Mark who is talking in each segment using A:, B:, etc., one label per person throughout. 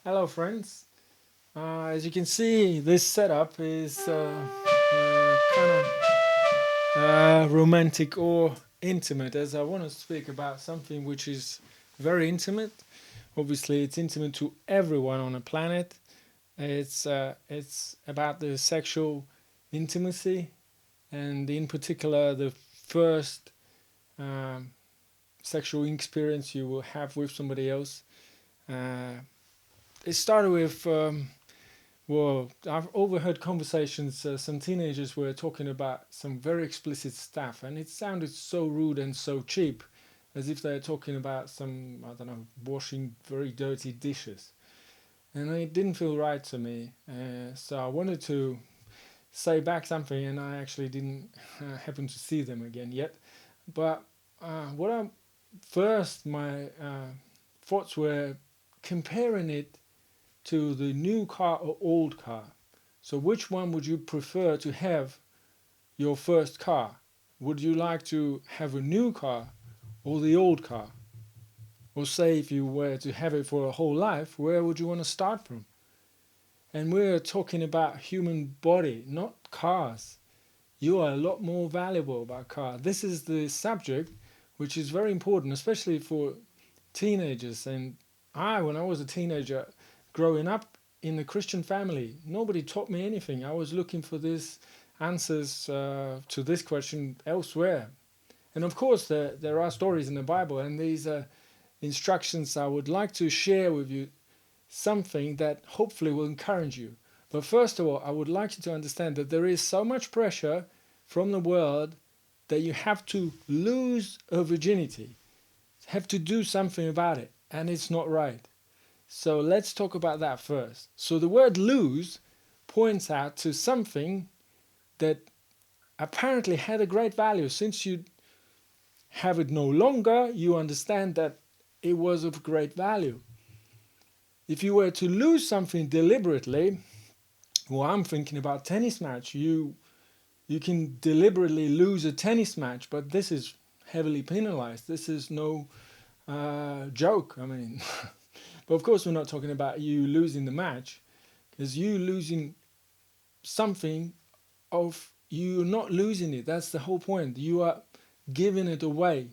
A: Hello, friends. As you can see, this setup is kind of romantic or intimate, as I want to speak about something which is very intimate. Obviously, it's intimate to everyone on the planet. It's about the sexual intimacy, and in particular, the first um, sexual experience you will have with somebody else. Uh, it started with well, I've overheard conversations. Some teenagers were talking about some very explicit stuff, and it sounded so rude and so cheap, as if they're talking about some, I don't know, washing very dirty dishes. And it didn't feel right to me. So I wanted to say back something, and I actually didn't happen to see them again yet. But what I first, my thoughts were comparing it to the new car or old car. So which one would you prefer to have your first car? Would you like to have a new car or the old car? Or say if you were to have it for a whole life, where would you want to start from? And we're talking about human body, not cars. You are a lot more valuable about car. This is the subject which is very important, especially for teenagers. And when I was a teenager, growing up in a Christian family, nobody taught me anything. I was looking for these answers to this question elsewhere. And of course, there are stories in the Bible, and these instructions I would like to share with you, something that hopefully will encourage you. But first of all, I would like you to understand that there is so much pressure from the world that you have to lose a virginity, have to do something about it, and it's not right. So let's talk about that first. So the word lose points out to something that apparently had a great value. Since you have it no longer, you understand that it was of great value. If you were to lose something deliberately, well, I'm thinking about tennis match. You can deliberately lose a tennis match, but this is heavily penalized. This is no joke. I mean, but of course, we're not talking about you losing the match, because you losing something of you not losing it. That's the whole point. You are giving it away,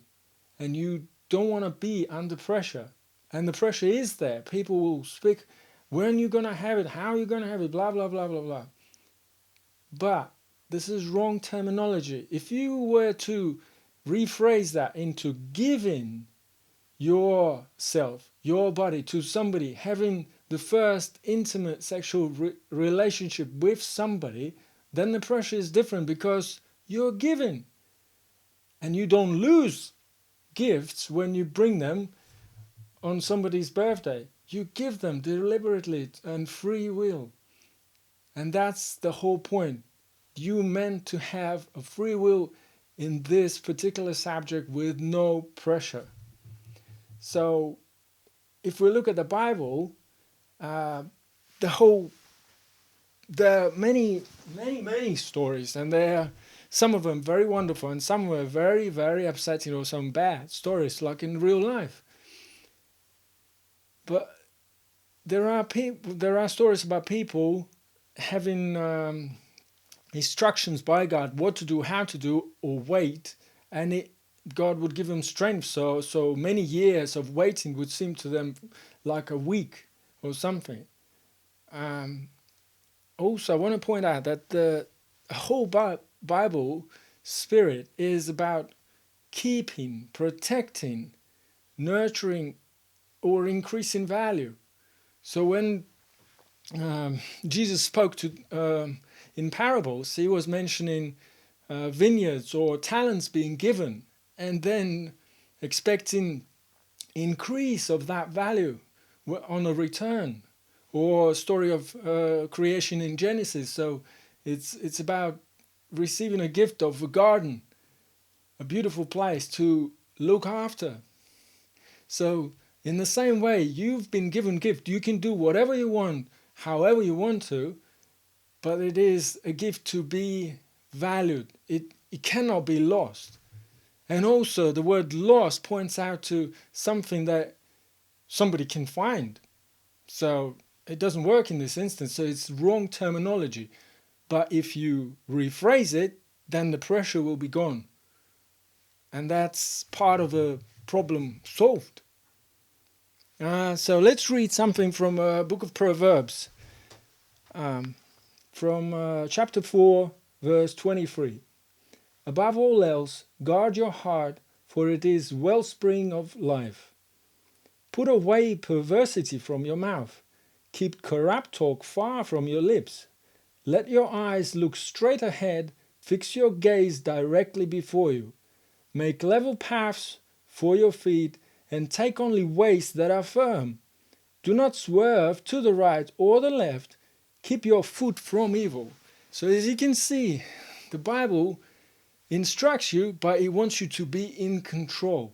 A: and you don't want to be under pressure. And the pressure is there. People will speak, when are you going to have it? How are you going to have it? Blah, blah, blah, blah, blah. But this is wrong terminology. If you were to rephrase that into giving yourself, your body to somebody, having the first intimate sexual relationship with somebody, then the pressure is different because you're giving. And you don't lose gifts when you bring them on somebody's birthday. You give them deliberately and free will. And that's the whole point. You meant to have a free will in this particular subject with no pressure. So if we look at the Bible, uh, the whole there are many stories, and there are some of them very wonderful, and some were very, very upsetting, or some bad stories, like in real life. But there are stories about people having instructions by God what to do, how to do, or wait, and God would give them strength. So many years of waiting would seem to them like a week or something. Um, Also, I want to point out that the whole Bible spirit is about keeping, protecting, nurturing, or increasing value. So when Jesus spoke to in parables, he was mentioning vineyards or talents being given, and then expecting increase of that value on a return, or story of creation in Genesis. So it's about receiving a gift of a garden, a beautiful place to look after. So in the same way, you've been given gift. You can do whatever you want, however you want to, but it is a gift to be valued. It cannot be lost. And also the word lost points out to something that somebody can find. So it doesn't work in this instance. So it's wrong terminology. But if you rephrase it, then the pressure will be gone. And that's part of the problem solved. So let's read something from book of Proverbs, from chapter 4, verse 23. Above all else, guard your heart, for it is wellspring of life. Put away perversity from your mouth. Keep corrupt talk far from your lips. Let your eyes look straight ahead. Fix your gaze directly before you. Make level paths for your feet, and take only ways that are firm. Do not swerve to the right or the left. Keep your foot from evil. So as you can see, the Bible instructs you, but it wants you to be in control.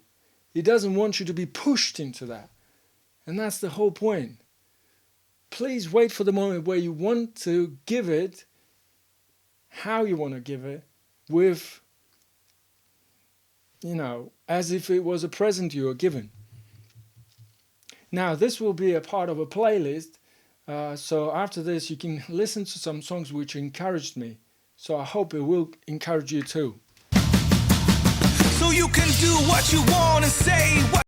A: It doesn't want you to be pushed into that. And that's the whole point. Please wait for the moment where you want to give it, how you want to give it, with, as if it was a present you were given. Now, this will be a part of a playlist. So after this, you can listen to some songs which encouraged me. So I hope it will encourage you too.
B: So you can do what you want and say what